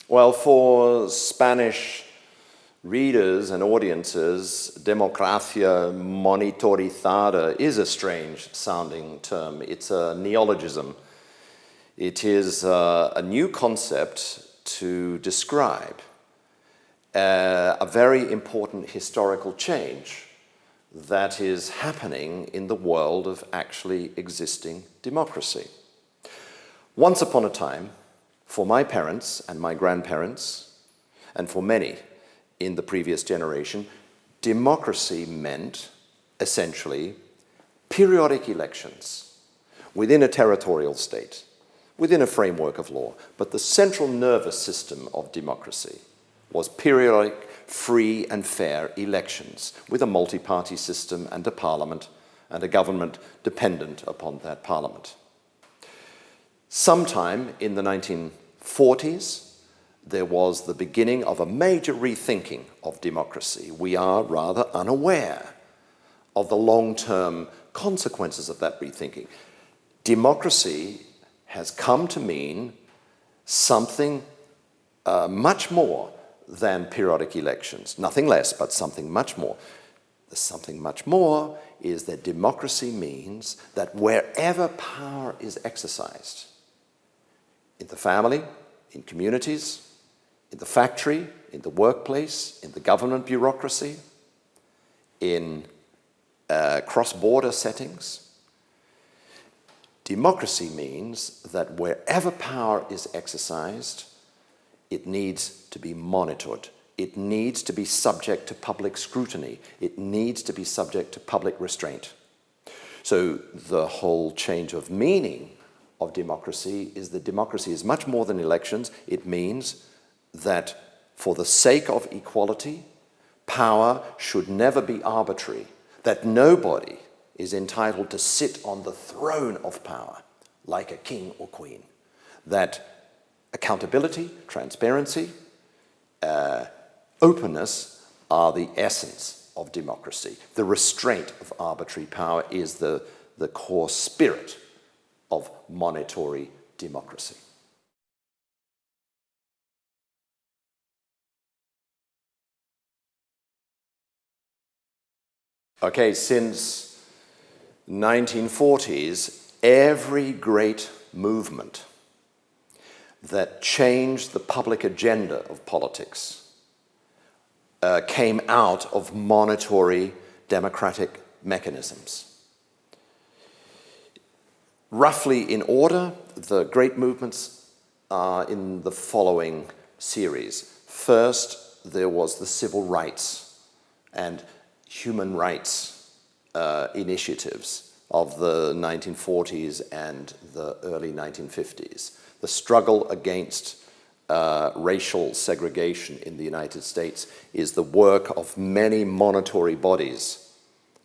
Well, for Spanish readers and audiences, democracia monitorizada is a strange sounding term. It's a neologism. It is a new concept to describe a very important historical change that is happening in the world of actually existing democracy. Once upon a time, for my parents and my grandparents, and for many in the previous generation, democracy meant, essentially, periodic elections within a territorial state, within a framework of law. But the central nervous system of democracy was periodic, free and fair elections with a multi-party system and a parliament and a government dependent upon that parliament. Sometime in the 1940s, there was the beginning of a major rethinking of democracy. We are rather unaware of the long-term consequences of that rethinking. Democracy has come to mean something much more than periodic elections. Nothing less, but something much more. The something much more is that democracy means that wherever power is exercised, in the family, in communities, in the factory, in the workplace, in the government bureaucracy, in cross-border settings, democracy means that wherever power is exercised, it needs to be monitored. It needs to be subject to public scrutiny. It needs to be subject to public restraint. So the whole change of meaning of democracy is that democracy is much more than elections. It means that for the sake of equality, power should never be arbitrary, that nobody is entitled to sit on the throne of power like a king or queen, that accountability, transparency, openness are the essence of democracy. The restraint of arbitrary power is the core spirit of monitory democracy. Okay, since 1940s, every great movement that changed the public agenda of politics came out of monitory democratic mechanisms. Roughly in order, the great movements are in the following series. First, there was the civil rights and human rights initiatives of the 1940s and the early 1950s. The struggle against racial segregation in the United States is the work of many monitory bodies,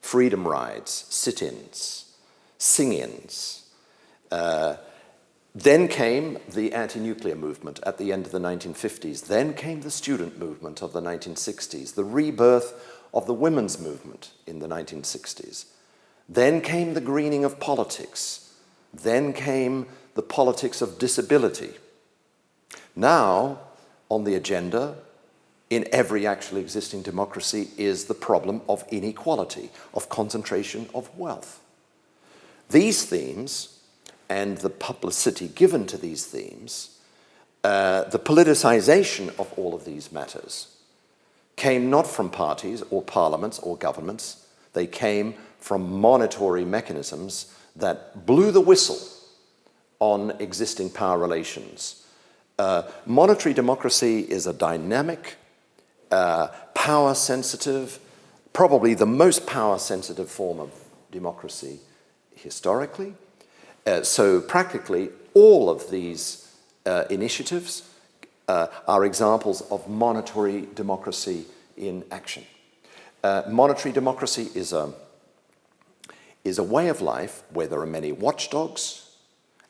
freedom rides, sit-ins, sing-ins. Then came the anti-nuclear movement at the end of the 1950s. Then came the student movement of the 1960s, the rebirth of the women's movement in the 1960s. Then came the greening of politics. Then came the politics of disability. Now, on the agenda, in every actually existing democracy, is the problem of inequality, of concentration of wealth. These themes, and the publicity given to these themes, the politicization of all of these matters, came not from parties or parliaments or governments. They came from monitory mechanisms that blew the whistle on existing power relations. Monitory democracy is a dynamic, power-sensitive, probably the most power-sensitive form of democracy historically. So practically all of these initiatives are examples of monitory democracy in action. Monitory democracy is a way of life where there are many watchdogs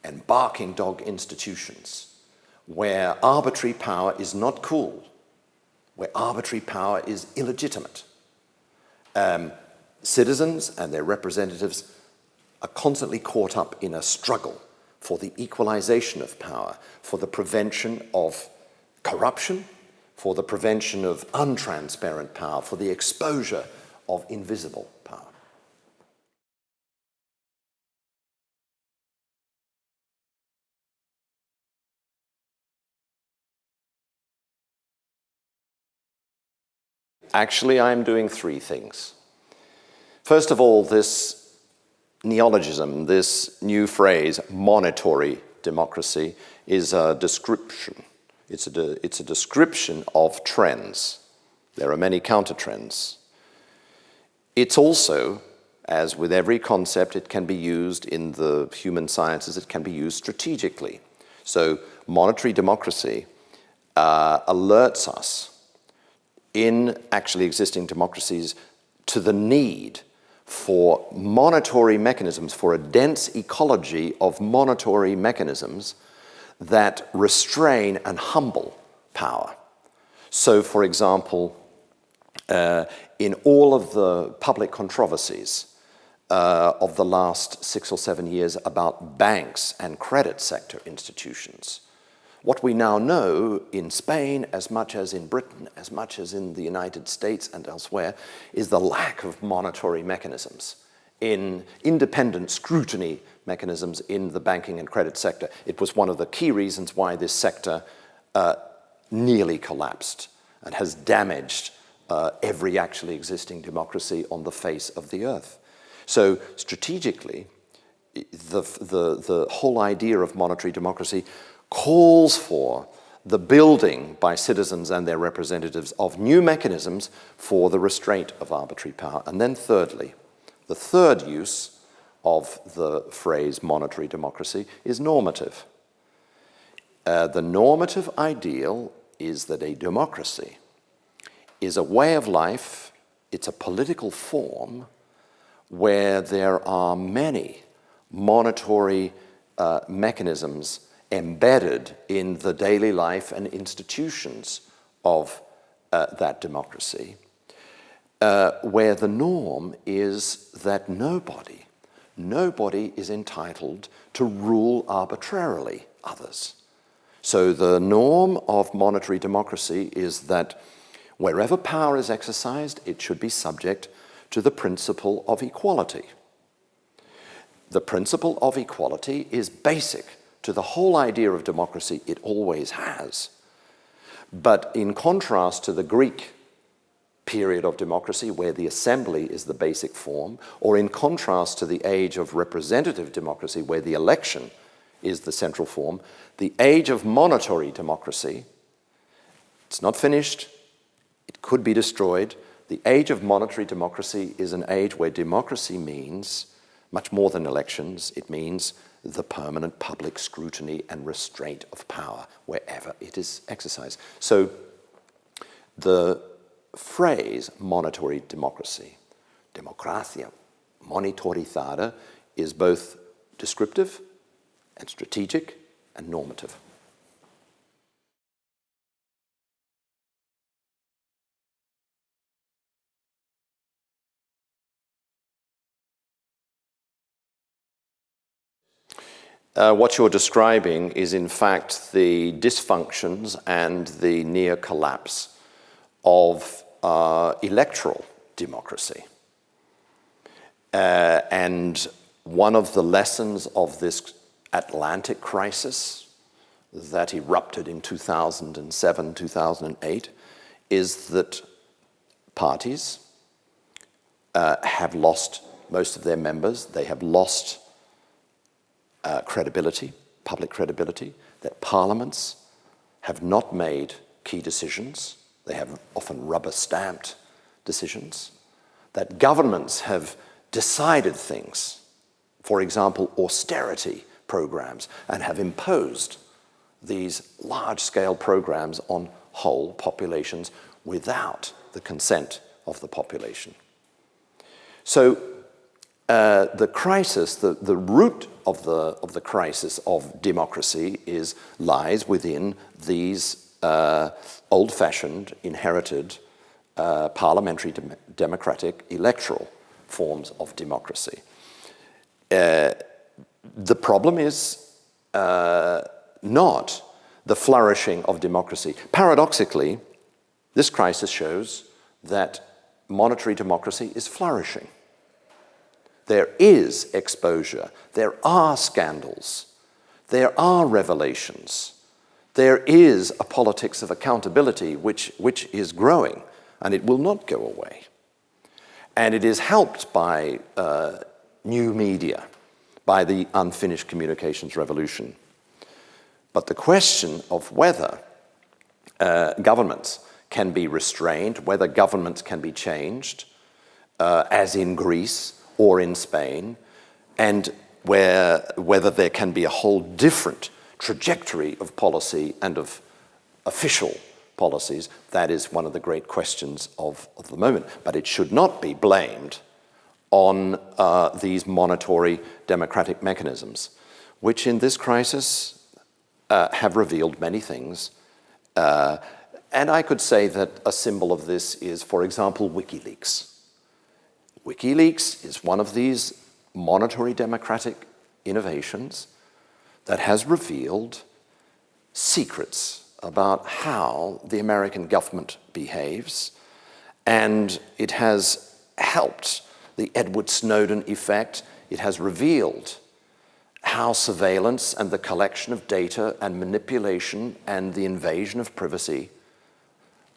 and barking dog institutions, where arbitrary power is not cool, where arbitrary power is illegitimate. Citizens and their representatives are constantly caught up in a struggle for the equalization of power, for the prevention of corruption, for the prevention of untransparent power, for the exposure of invisible power. Actually, I'm doing three things. First of all, this neologism, this new phrase, monitory democracy, is a description. It's a description of trends. There are many counter-trends. It's also, as with every concept, it can be used in the human sciences, it can be used strategically. So monitory democracy alerts us in actually existing democracies to the need for monitory mechanisms, for a dense ecology of monitory mechanisms that restrain and humble power. So, for example, in all of the public controversies of the last 6 or 7 years about banks and credit sector institutions, what we now know in Spain, as much as in Britain, as much as in the United States and elsewhere, is the lack of monitory mechanisms, in independent scrutiny mechanisms in the banking and credit sector. It was one of the key reasons why this sector nearly collapsed and has damaged every actually existing democracy on the face of the earth. So strategically, the whole idea of monitory democracy calls for the building by citizens and their representatives of new mechanisms for the restraint of arbitrary power. And then thirdly, the third use of the phrase monitory democracy is normative. The normative ideal is that a democracy is a way of life, it's a political form where there are many monitory mechanisms embedded in the daily life and institutions of that democracy, where the norm is that nobody is entitled to rule arbitrarily others. So the norm of monitory democracy is that wherever power is exercised, it should be subject to the principle of equality. The principle of equality is basic to the whole idea of democracy. It always has. But in contrast to the Greek period of democracy, where the assembly is the basic form, or in contrast to the age of representative democracy, where the election is the central form, the age of monitory democracy, it's not finished, it could be destroyed. The age of monitory democracy is an age where democracy means much more than elections. It means the permanent public scrutiny and restraint of power wherever it is exercised. So the phrase monitory democracy, democracia monitorizada, is both descriptive and strategic and normative. What you're describing is in fact the dysfunctions and the near collapse of electoral democracy. And one of the lessons of this Atlantic crisis that erupted in 2007, 2008, is that parties have lost most of their members. They have lost credibility, public credibility, that parliaments have not made key decisions. They have often rubber-stamped decisions. That governments have decided things, for example, austerity programs, and have imposed these large-scale programs on whole populations without the consent of the population. So the crisis, the root of the crisis of democracy lies within these old-fashioned, inherited, parliamentary, democratic, electoral forms of democracy. The problem is not the flourishing of democracy. Paradoxically, this crisis shows that monetary democracy is flourishing. There is exposure, there are scandals, there are revelations, there is a politics of accountability which is growing, and it will not go away. And it is helped by new media, by the unfinished communications revolution. But the question of whether governments can be restrained, whether governments can be changed, as in Greece or in Spain, and whether there can be a whole different trajectory of policy and of official policies, that is one of the great questions of the moment. But it should not be blamed on these monitory democratic mechanisms, which in this crisis have revealed many things. And I could say that a symbol of this is, for example, WikiLeaks. WikiLeaks is one of these monitory democratic innovations that has revealed secrets about how the American government behaves, and it has helped the Edward Snowden effect. It has revealed how surveillance and the collection of data and manipulation and the invasion of privacy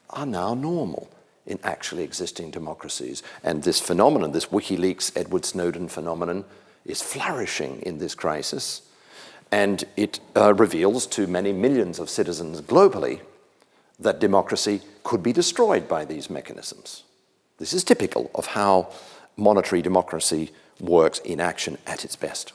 are now normal in actually existing democracies. And this phenomenon, this WikiLeaks Edward Snowden phenomenon, is flourishing in this crisis. And it reveals to many millions of citizens globally that democracy could be destroyed by these mechanisms. This is typical of how monetary democracy works in action at its best.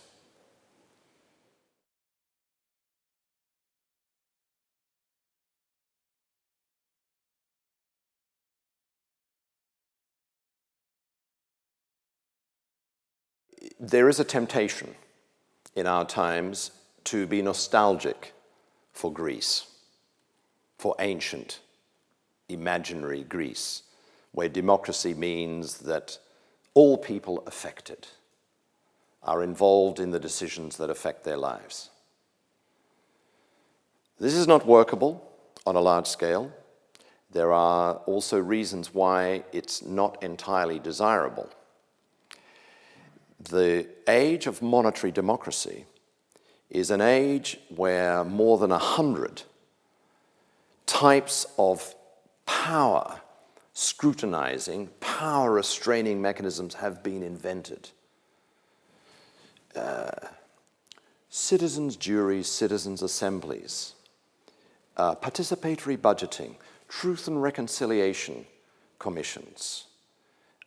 There is a temptation in our times to be nostalgic for Greece, for ancient, imaginary Greece, where democracy means that all people affected are involved in the decisions that affect their lives. This is not workable on a large scale. There are also reasons why it's not entirely desirable. The age of monetary democracy is an age where more than 100 types of power scrutinizing, power restraining mechanisms have been invented. Citizens' juries, citizens' assemblies, participatory budgeting, truth and reconciliation commissions,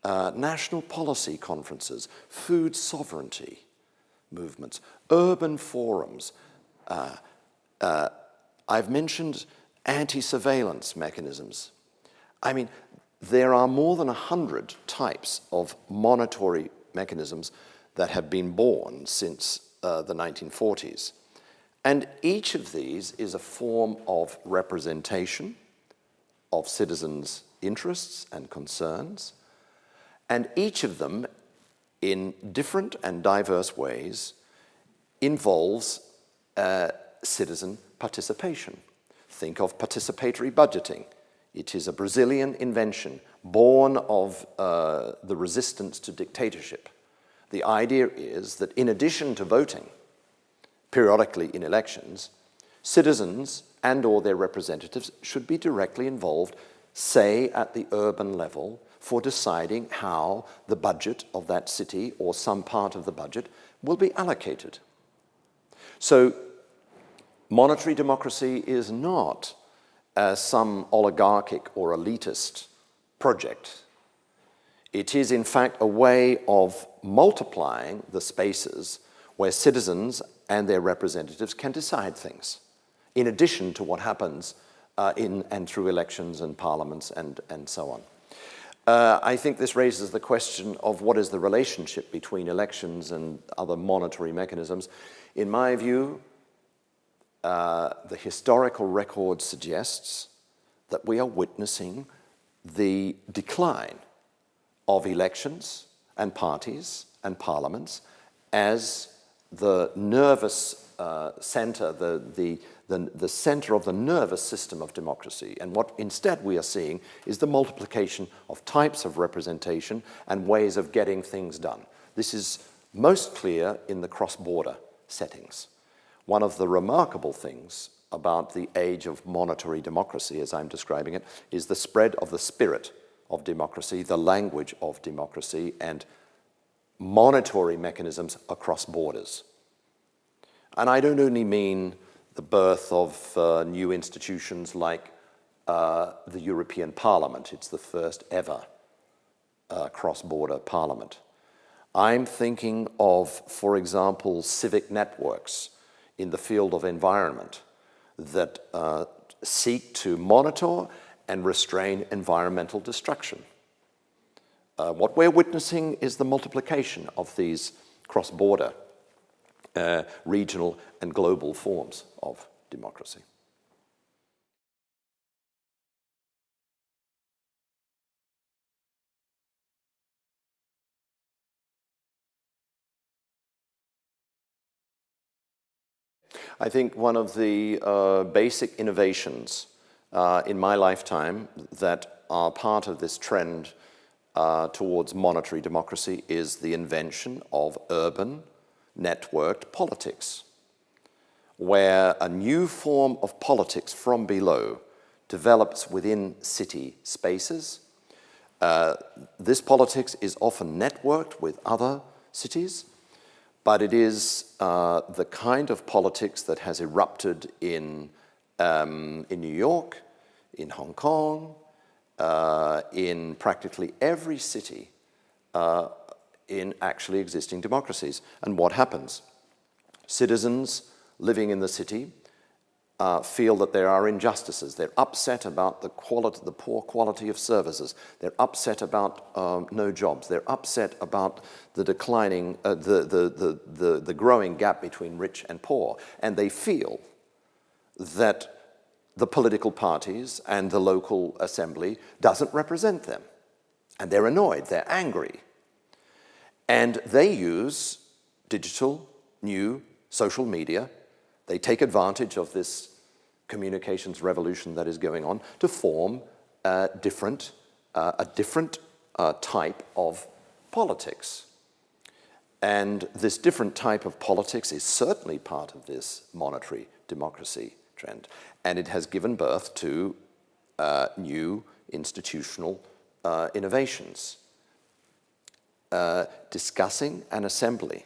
national policy conferences, food sovereignty movements, urban forums. I've mentioned anti-surveillance mechanisms. I mean, there are more than 100 types of monitory mechanisms that have been born since the 1940s. And each of these is a form of representation of citizens' interests and concerns, and each of them, in different and diverse ways, involves citizen participation. Think of participatory budgeting. It is a Brazilian invention born of the resistance to dictatorship. The idea is that in addition to voting periodically in elections, citizens and/or their representatives should be directly involved, say at the urban level, for deciding how the budget of that city or some part of the budget will be allocated. So monetary democracy is not some oligarchic or elitist project. It is, in fact, a way of multiplying the spaces where citizens and their representatives can decide things, in addition to what happens in and through elections and parliaments and so on. I think this raises the question of what is the relationship between elections and other monetary mechanisms. In my view, the historical record suggests that we are witnessing the decline of elections and parties and parliaments as the nervous center, the the center of the nervous system of democracy. And what instead we are seeing is the multiplication of types of representation and ways of getting things done. This is most clear in the cross-border settings. One of the remarkable things about the age of monitory democracy, as I'm describing it, is the spread of the spirit of democracy, the language of democracy, and monitory mechanisms across borders. And I don't only mean the birth of new institutions like the European Parliament. It's the first ever cross-border parliament. I'm thinking of, for example, civic networks in the field of environment that seek to monitor and restrain environmental destruction. What we're witnessing is the multiplication of these cross-border, regional and global forms of democracy. I think one of the basic innovations in my lifetime that are part of this trend towards monitory democracy is the invention of urban networked politics, where a new form of politics from below develops within city spaces. This politics is often networked with other cities, but it is the kind of politics that has erupted in New York, in Hong Kong, in practically every city in actually existing democracies. And what happens? Citizens living in the city feel that there are injustices. They're upset about the poor quality of services. They're upset about no jobs. They're upset about the declining, the growing gap between rich and poor. And they feel that the political parties and the local assembly doesn't represent them. And they're annoyed, they're angry. And they use digital, new, social media. They take advantage of this communications revolution that is going on to form a different type of politics. And this different type of politics is certainly part of this monitory democracy trend. And it has given birth to new institutional innovations. Discussing an assembly,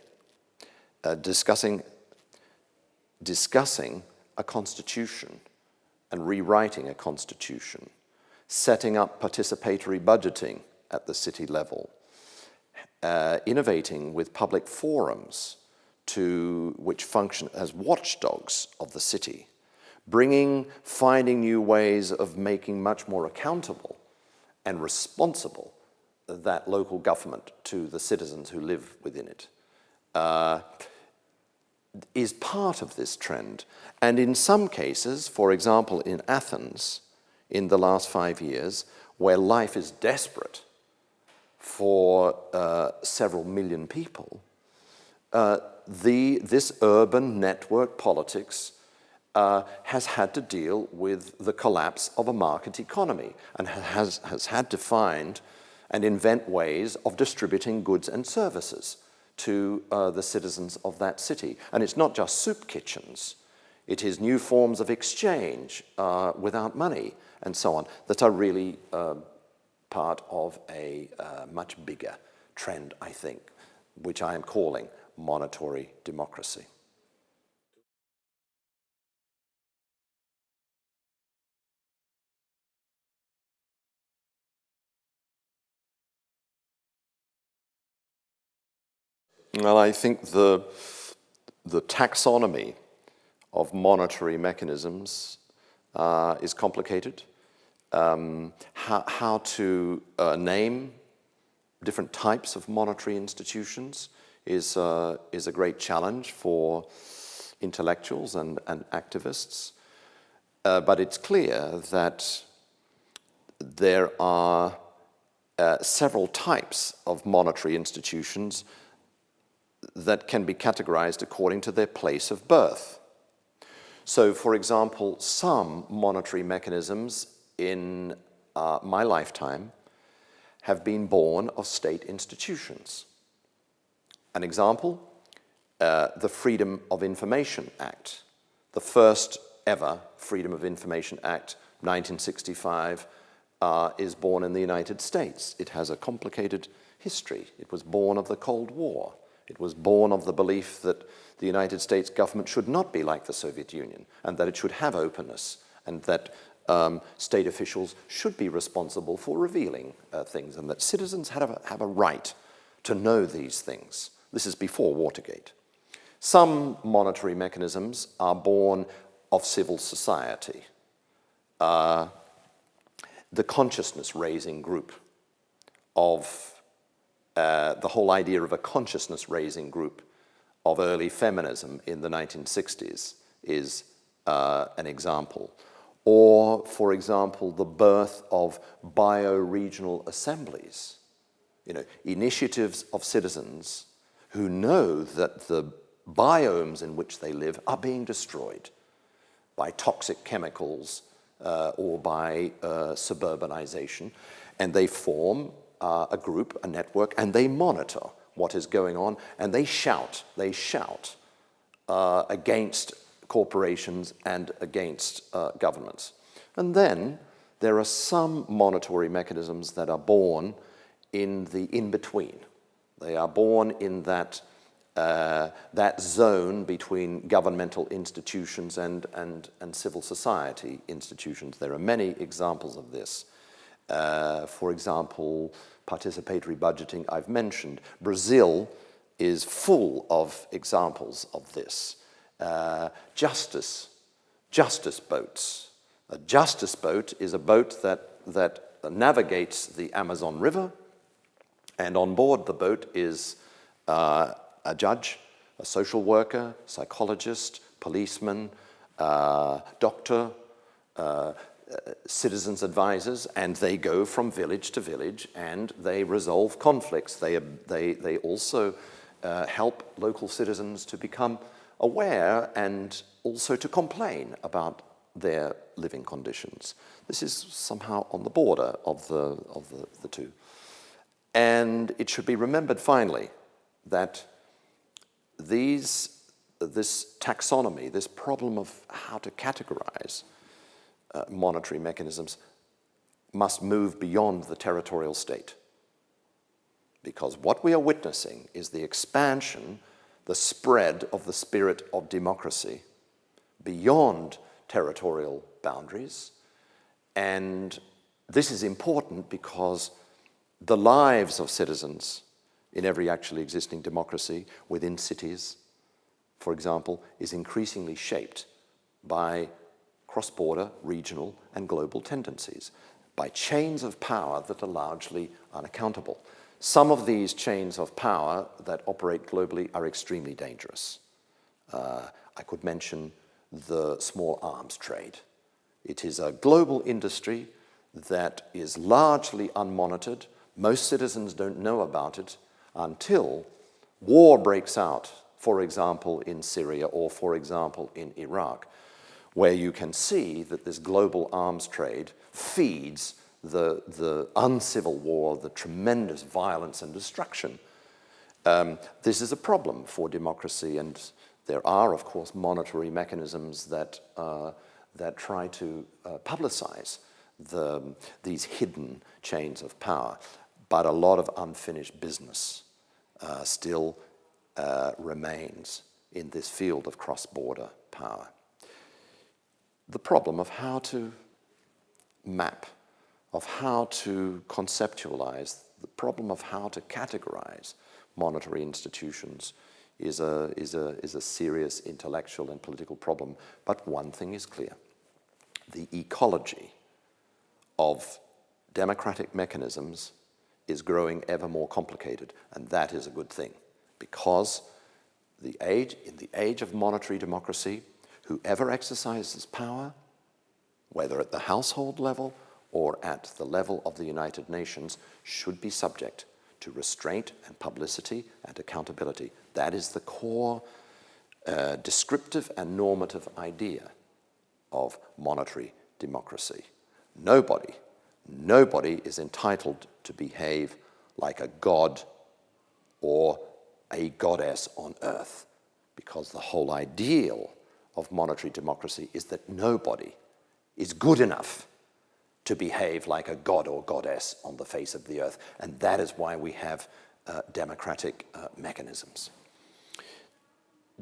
discussing a constitution and rewriting a constitution, setting up participatory budgeting at the city level, innovating with public forums which function as watchdogs of the city, finding new ways of making much more accountable and responsible that local government to the citizens who live within it, is part of this trend. And in some cases, for example, in Athens, in the last 5 years, where life is desperate for several million people, this urban network politics has had to deal with the collapse of a market economy and has had to find and invent ways of distributing goods and services to the citizens of that city. And it's not just soup kitchens. It is new forms of exchange without money and so on that are really part of a much bigger trend, I think, which I am calling monitory democracy. Well, I think the taxonomy of monitory mechanisms is complicated. How to name different types of monitory institutions is a great challenge for intellectuals and activists. But it's clear that there are several types of monitory institutions that can be categorized according to their place of birth. So, for example, some monetary mechanisms in my lifetime have been born of state institutions. An example, the Freedom of Information Act, the first ever Freedom of Information Act, 1965, is born in the United States. It has a complicated history. It was born of the Cold War. It was born of the belief that the United States government should not be like the Soviet Union, and that it should have openness, and that state officials should be responsible for revealing things, and that citizens have a right to know these things. This is before Watergate. Some monetary mechanisms are born of civil society. The consciousness-raising group of the whole idea of a consciousness-raising group of early feminism in the 1960s is an example. Or, for example, the birth of bioregional assemblies, initiatives of citizens who know that the biomes in which they live are being destroyed by toxic chemicals or by suburbanization, and they form a group, a network, and they monitor what is going on, and they shout against corporations and against governments. And then there are some monetary mechanisms that are born in the in-between. They are born in that zone between governmental institutions and civil society institutions. There are many examples of this. For example, participatory budgeting I've mentioned. Brazil is full of examples of this. Justice boats. A justice boat is a boat that navigates the Amazon River, and on board the boat is a judge, a social worker, psychologist, policeman, doctor, citizens' advisors, and they go from village to village and they resolve conflicts. They also help local citizens to become aware and also to complain about their living conditions. This is somehow on the border of the two. And it should be remembered finally that this taxonomy, this problem of how to categorize monetary mechanisms must move beyond the territorial state. Because what we are witnessing is the expansion, the spread of the spirit of democracy beyond territorial boundaries. And this is important because the lives of citizens in every actually existing democracy within cities, for example, is increasingly shaped by cross-border, regional, and global tendencies, by chains of power that are largely unaccountable. Some of these chains of power that operate globally are extremely dangerous. I could mention the small arms trade. It is a global industry that is largely unmonitored. Most citizens don't know about it until war breaks out, for example, in Syria or, for example, in Iraq, where you can see that this global arms trade feeds the uncivil war, the tremendous violence and destruction. This is a problem for democracy, and there are, of course, monetary mechanisms that try to publicize these hidden chains of power. But a lot of unfinished business still remains in this field of cross-border power. The problem of how to map, of how to conceptualize, the problem of how to categorize monetary institutions is a serious intellectual and political problem. But one thing is clear. The ecology of democratic mechanisms is growing ever more complicated, and that is a good thing, because in the age of monetary democracy, whoever exercises power, whether at the household level or at the level of the United Nations, should be subject to restraint and publicity and accountability. That is the core descriptive and normative idea of monetary democracy. Nobody is entitled to behave like a god or a goddess on earth, because the whole ideal of monetary democracy is that nobody is good enough to behave like a god or goddess on the face of the earth, and that is why we have democratic mechanisms.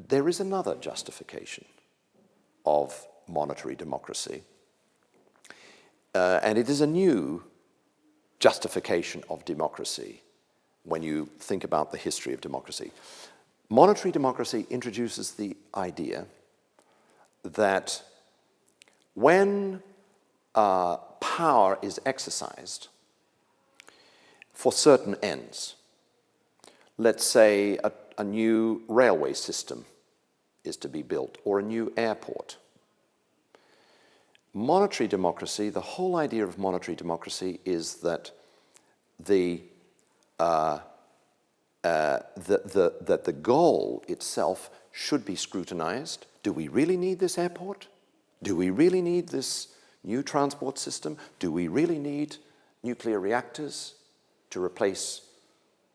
There is another justification of monetary democracy, and it is a new justification of democracy when you think about the history of democracy. Monetary democracy introduces the idea that when power is exercised for certain ends, let's say a new railway system is to be built or a new airport. Monetary democracy, the whole idea of monetary democracy is that the goal itself should be scrutinized. Do we really need this airport? Do we really need this new transport system? Do we really need nuclear reactors to replace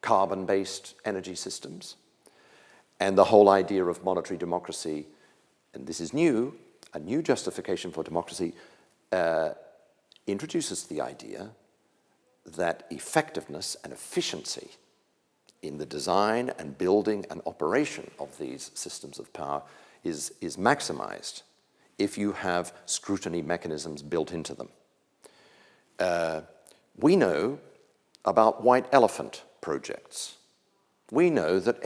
carbon-based energy systems? And the whole idea of monetary democracy, and this is new, a new justification for democracy, introduces the idea that effectiveness and efficiency in the design and building and operation of these systems of power is maximized if you have scrutiny mechanisms built into them. We know about white elephant projects. We know that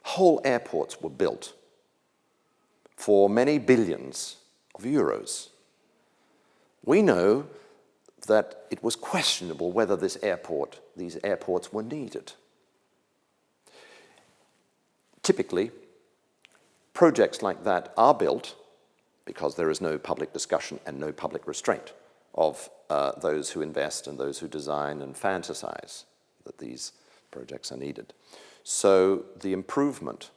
whole airports were built for many billions of euros. We know that it was questionable whether these airports were needed. Typically, projects like that are built because there is no public discussion and no public restraint of those who invest and those who design and fantasize that these projects are needed. So the improvement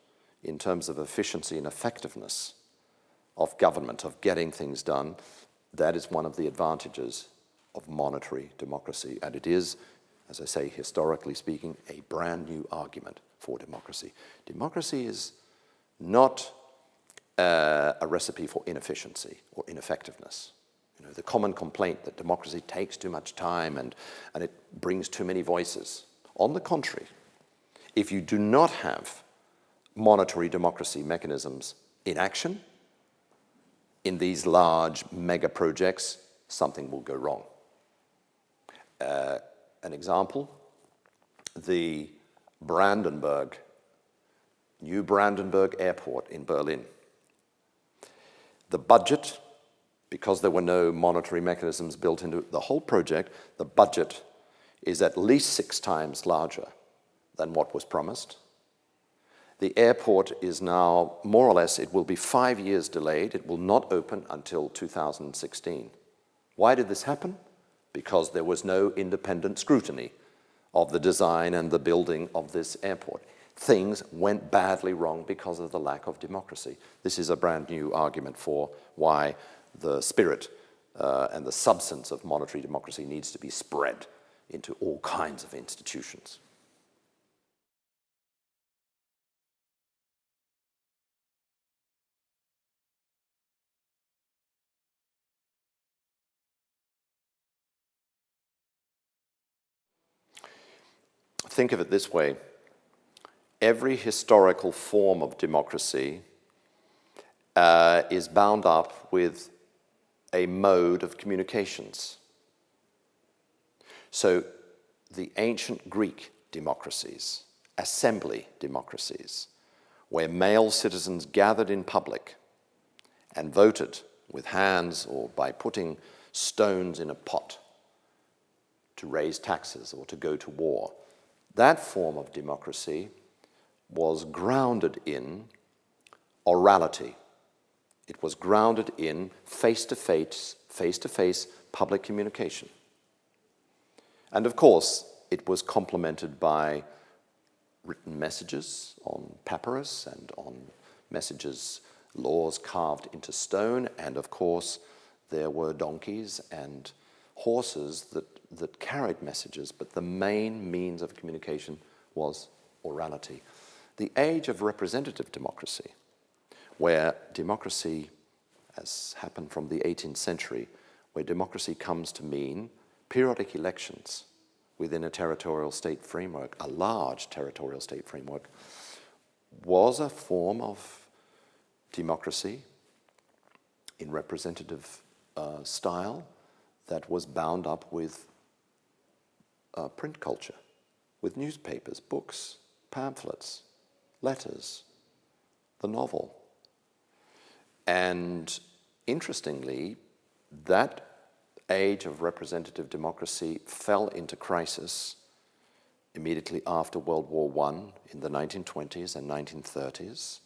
in terms of efficiency and effectiveness of government, of getting things done, that is one of the advantages of monetary democracy. And it is, as I say, historically speaking, a brand new argument for democracy. Democracy is not a recipe for inefficiency or ineffectiveness. You know, the common complaint that democracy takes too much time and it brings too many voices. On the contrary, if you do not have monetary democracy mechanisms in action in these large mega projects, something will go wrong. An example, the new Brandenburg Airport in Berlin. The budget, because there were no monetary mechanisms built into the whole project, the budget is at least 6 times larger than what was promised. The airport is now, more or less, it will be 5 years delayed. It will not open until 2016. Why did this happen? Because there was no independent scrutiny of the design and the building of this airport. Things went badly wrong because of the lack of democracy. This is a brand new argument for why the spirit and the substance of monetary democracy needs to be spread into all kinds of institutions. Think of it this way. Every historical form of democracy is bound up with a mode of communications. So the ancient Greek democracies, assembly democracies, where male citizens gathered in public and voted with hands or by putting stones in a pot to raise taxes or to go to war, that form of democracy was grounded in orality. It was grounded in face-to-face public communication. And of course, it was complemented by written messages on papyrus and on messages laws carved into stone, and of course there were donkeys and horses that carried messages, but the main means of communication was orality. The age of representative democracy, where democracy, as happened from the 18th century, where democracy comes to mean periodic elections within a territorial state framework, a large territorial state framework, was a form of democracy in representative style that was bound up with print culture, with newspapers, books, pamphlets, letters, the novel. And interestingly, that age of representative democracy fell into crisis immediately after World War I in the 1920s and 1930s.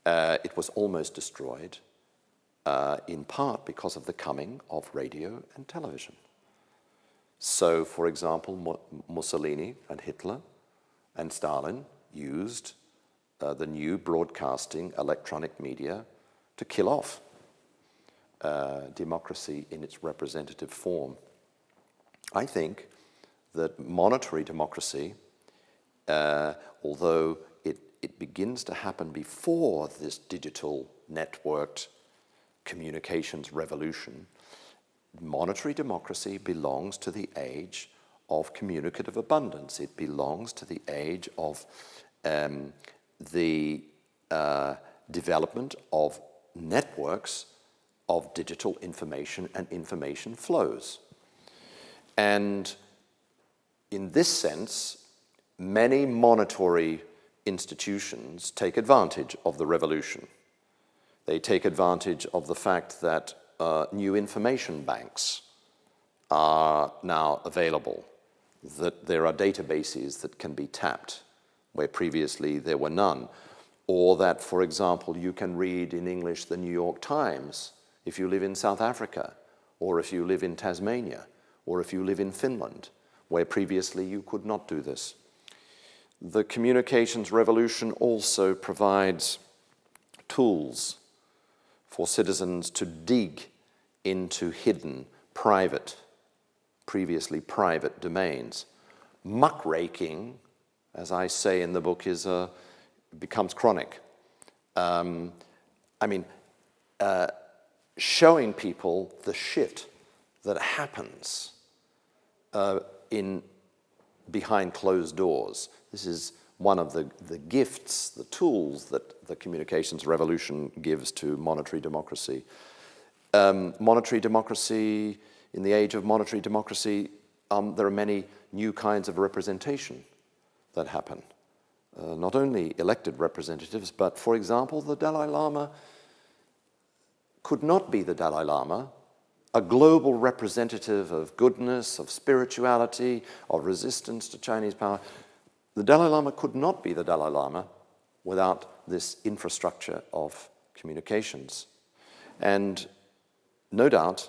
It was almost destroyed, in part because of the coming of radio and television. So, for example, Mussolini and Hitler and Stalin used the new broadcasting electronic media to kill off democracy in its representative form. I think that monitory democracy, although it begins to happen before this digital networked communications revolution, monitory democracy belongs to the age of communicative abundance. It belongs to the age of the development of networks of digital information and information flows. And in this sense, many monitory institutions take advantage of the revolution. They take advantage of the fact that new information banks are now available, that there are databases that can be tapped where previously there were none, or that, for example, you can read in English the New York Times if you live in South Africa, or if you live in Tasmania, or if you live in Finland, where previously you could not do this. The communications revolution also provides tools for citizens to dig into hidden, private, previously private domains. Muckraking, as I say in the book, becomes chronic. Showing people the shit that happens behind closed doors. This is one of the gifts, the tools that the communications revolution gives to monitory democracy. Monitory democracy, in the age of monitory democracy, there are many new kinds of representation that happen. Not only elected representatives, but, for example, the Dalai Lama could not be the Dalai Lama, a global representative of goodness, of spirituality, of resistance to Chinese power. The Dalai Lama could not be the Dalai Lama without this infrastructure of communications. And no doubt,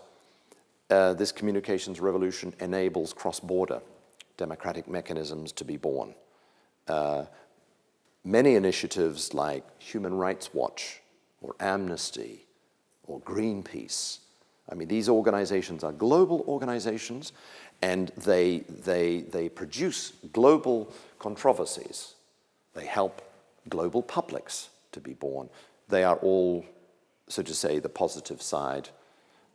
this communications revolution enables cross-border democratic mechanisms to be born. Many initiatives like Human Rights Watch or Amnesty or Greenpeace, these organizations are global organizations, and they produce global controversies. They help global publics to be born. They are all, so to say, the positive side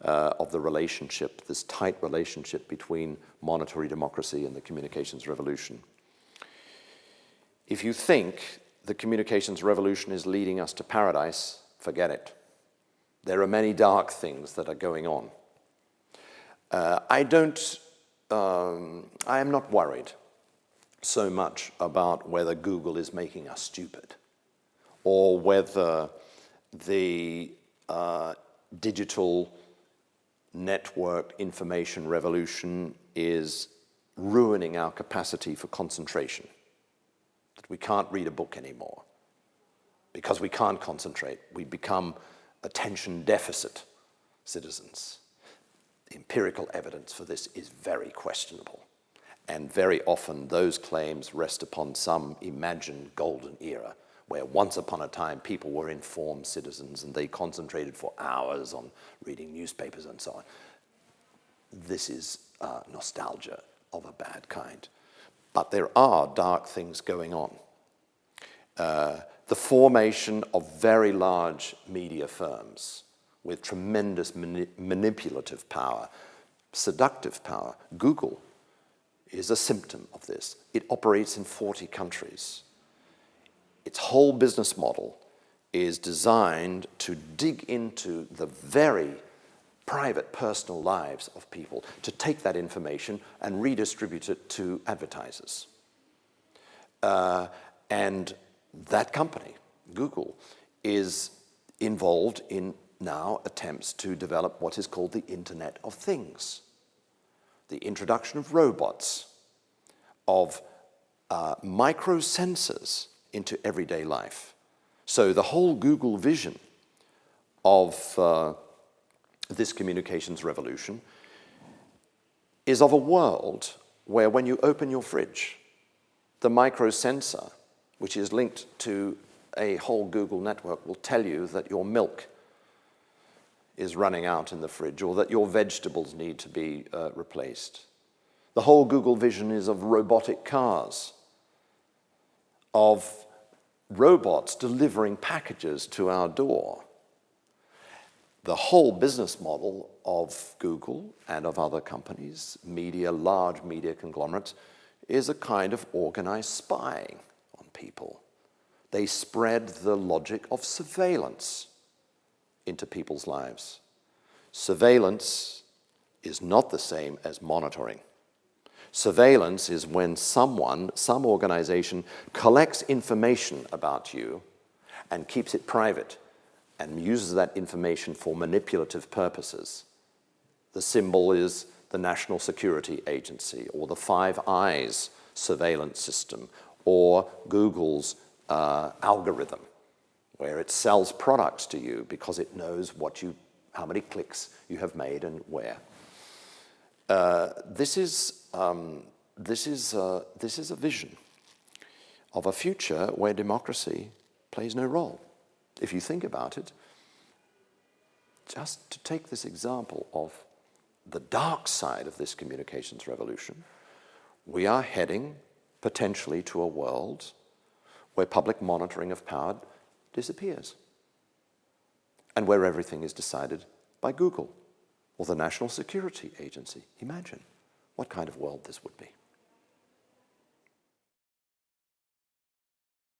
of the relationship, this tight relationship between monitory democracy and the communications revolution. If you think the communications revolution is leading us to paradise, forget it. There are many dark things that are going on. I am not worried so much about whether Google is making us stupid, or whether the digital network information revolution is ruining our capacity for concentration. That we can't read a book anymore because we can't concentrate. We become attention deficit citizens. The empirical evidence for this is very questionable. And very often those claims rest upon some imagined golden era where once upon a time people were informed citizens and they concentrated for hours on reading newspapers and so on. This is nostalgia of a bad kind. But there are dark things going on. The formation of very large media firms with tremendous manipulative power, seductive power. Google is a symptom of this. It operates in 40 countries. Its whole business model is designed to dig into the very private, personal lives of people, to take that information and redistribute it to advertisers. And that company, Google, is involved in now attempts to develop what is called the Internet of Things. The introduction of robots, of micro-sensors into everyday life. So the whole Google vision of this communications revolution is of a world where when you open your fridge, the micro-sensor, which is linked to a whole Google network, will tell you that your milk is running out in the fridge or that your vegetables need to be replaced. The whole Google vision is of robotic cars, of robots delivering packages to our door. The whole business model of Google and of other companies, large media conglomerates, is a kind of organized spying on people. They spread the logic of surveillance into people's lives. Surveillance is not the same as monitoring. Surveillance is when some organization collects information about you and keeps it private and uses that information for manipulative purposes. The symbol is the National Security Agency or the Five Eyes surveillance system or Google's algorithm, where it sells products to you because it knows how many clicks you have made and where. This is a vision of a future where democracy plays no role. If you think about it, just to take this example of the dark side of this communications revolution, we are heading potentially to a world where public monitoring of power disappears and where everything is decided by Google or the National Security Agency. Imagine what kind of world this would be.